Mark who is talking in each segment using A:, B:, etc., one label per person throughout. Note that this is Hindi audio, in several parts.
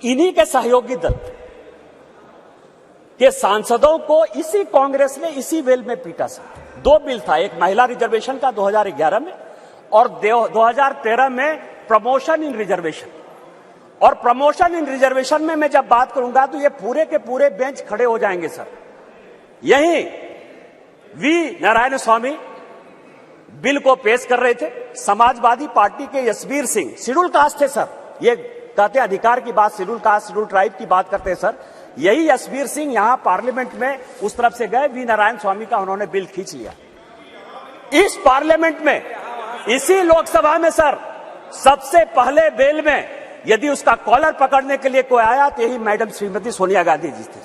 A: इन्हीं के सहयोगी दल के सांसदों को इसी कांग्रेस ने इसी वेल में पीटा सर। 2 बिल था, एक महिला रिजर्वेशन का 2011 में और 2013 में प्रमोशन इन रिजर्वेशन। और प्रमोशन इन रिजर्वेशन में मैं जब बात करूंगा तो ये पूरे के पूरे बेंच खड़े हो जाएंगे सर। यही वी नारायण स्वामी बिल को पेश कर रहे थे, समाजवादी पार्टी के यशवीर सिंह, शेड्यूल कास्ट थे सर, ये कहते अधिकार की बात, शेड्यूल कास्ट शेड्यूल ट्राइब की बात करते हैं सर। यही यशवीर सिंह यहां पार्लियामेंट में उस तरफ से गए, वी नारायण स्वामी का उन्होंने बिल खींच लिया। इस पार्लियामेंट में, इसी लोकसभा में सर, सबसे पहले बिल में यदि उसका कॉलर पकड़ने के लिए कोई आया तो यही मैडम श्रीमती सोनिया गांधी जी थे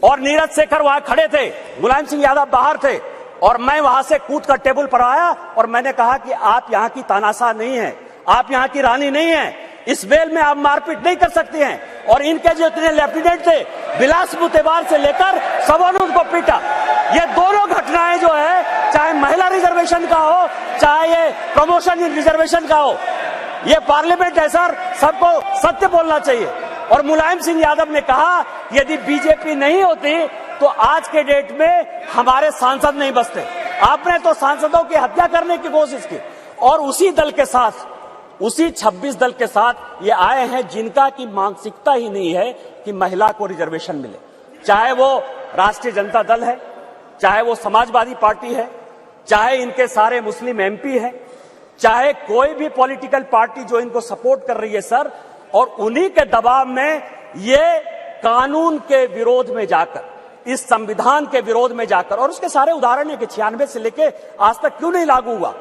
A: और नीरज शेखर वहां खड़े थे, मुलायम सिंह यादव बाहर थे और मैं वहां से कूद कर टेबल पर आया और मैंने कहा कि आप यहां की तानाशाह नहीं है, आप यहां की रानी नहीं है, इस बेल में आप मारपीट नहीं कर सकती हैं। और इनके जो इतने लेफ्टिनेंट थे, बिलास बुतेवार से लेकर सबों ने उनको पीटा। ये दोनों घटनाएं जो है, चाहे महिला रिजर्वेशन का हो, चाहे ये प्रमोशन इन रिजर्वेशन का हो, ये पार्लियामेंट है सर, सबको सत्य बोलना चाहिए। और मुलायम सिंह यादव ने कहा यदि बीजेपी नहीं होती तो आज के डेट में हमारे सांसद नहीं बचते। आपने तो सांसदों की हत्या करने की कोशिश की और उसी दल के साथ, उसी 26 दल के साथ ये आए हैं जिनका की मानसिकता ही नहीं है कि महिला को रिजर्वेशन मिले। चाहे वो राष्ट्रीय जनता दल है, चाहे वो समाजवादी पार्टी है, चाहे इनके सारे मुस्लिम एमपी है, चाहे कोई भी पॉलिटिकल पार्टी जो इनको सपोर्ट कर रही है सर, और उन्हीं के दबाव में ये कानून के विरोध में जाकर, इस संविधान के विरोध में जाकर, और उसके सारे उदाहरण है कि 96 से लेके आज तक क्यों नहीं लागू हुआ,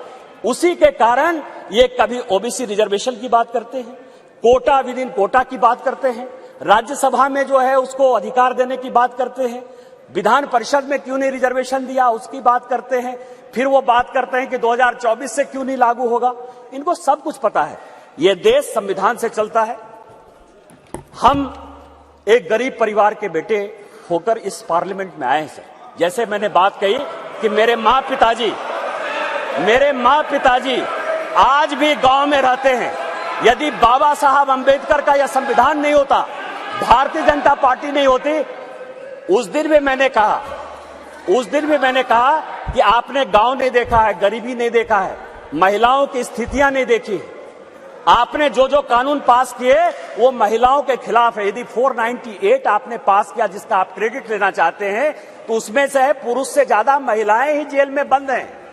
A: उसी के कारण ये कभी ओबीसी रिजर्वेशन की बात करते हैं, कोटा विद इन कोटा की बात करते हैं, राज्यसभा में जो है उसको अधिकार देने की बात करते हैं, विधान परिषद में क्यों नहीं रिजर्वेशन दिया उसकी बात करते हैं, फिर वो बात करते हैं कि 2024 से क्यों नहीं लागू होगा। इनको सब कुछ पता है, ये देश संविधान से चलता है। हम एक गरीब परिवार के बेटे होकर इस पार्लियामेंट में आए हैं सर। जैसे मैंने बात कही कि मेरे माँ पिताजी आज भी गांव में रहते हैं। यदि बाबा साहब अंबेडकर का यह संविधान नहीं होता, भारतीय जनता पार्टी नहीं होती, उस दिन भी मैंने कहा कि आपने गांव नहीं देखा है, गरीबी नहीं देखा है, महिलाओं की स्थितियां नहीं देखी। आपने जो जो कानून पास किए वो महिलाओं के खिलाफ है। यदि 498 आपने पास किया जिसका आप क्रेडिट लेना चाहते हैं, तो उसमें से है पुरुष से ज्यादा महिलाएं ही जेल में बंद हैं।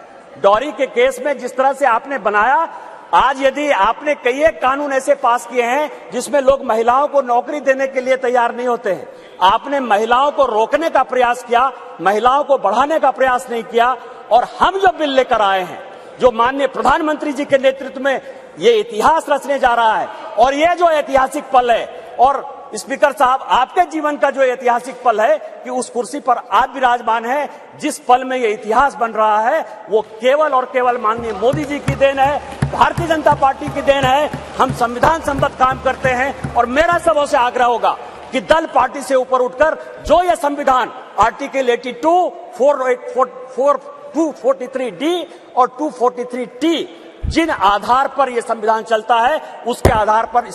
A: डॉरी के केस में जिस तरह से आपने बनाया, आज यदि आपने कई एक कानून ऐसे पास किए हैं जिसमें लोग महिलाओं को नौकरी देने के लिए तैयार नहीं होते हैं, आपने महिलाओं को रोकने का प्रयास किया, महिलाओं को बढ़ाने का प्रयास नहीं किया। और हम जो बिल लेकर आए हैं, जो माननीय प्रधानमंत्री जी के नेतृत्व में ये इतिहास रचने जा रहा है, और ये जो ऐतिहासिक पल है, और स्पीकर साहब आपके जीवन का जो ऐतिहासिक पल है कि उस कुर्सी पर आप विराजमान हैं, जिस पल में ये इतिहास बन रहा है वो केवल और केवल माननीय मोदी जी की देन है, भारतीय जनता पार्टी की देन है। हम संविधान सम्मत काम करते हैं और मेरा सबों से आग्रह होगा कि दल पार्टी से ऊपर उठकर जो ये संविधान आर्टिकल 82, 243D और 243T जिन आधार पर यह संविधान चलता है उसके आधार पर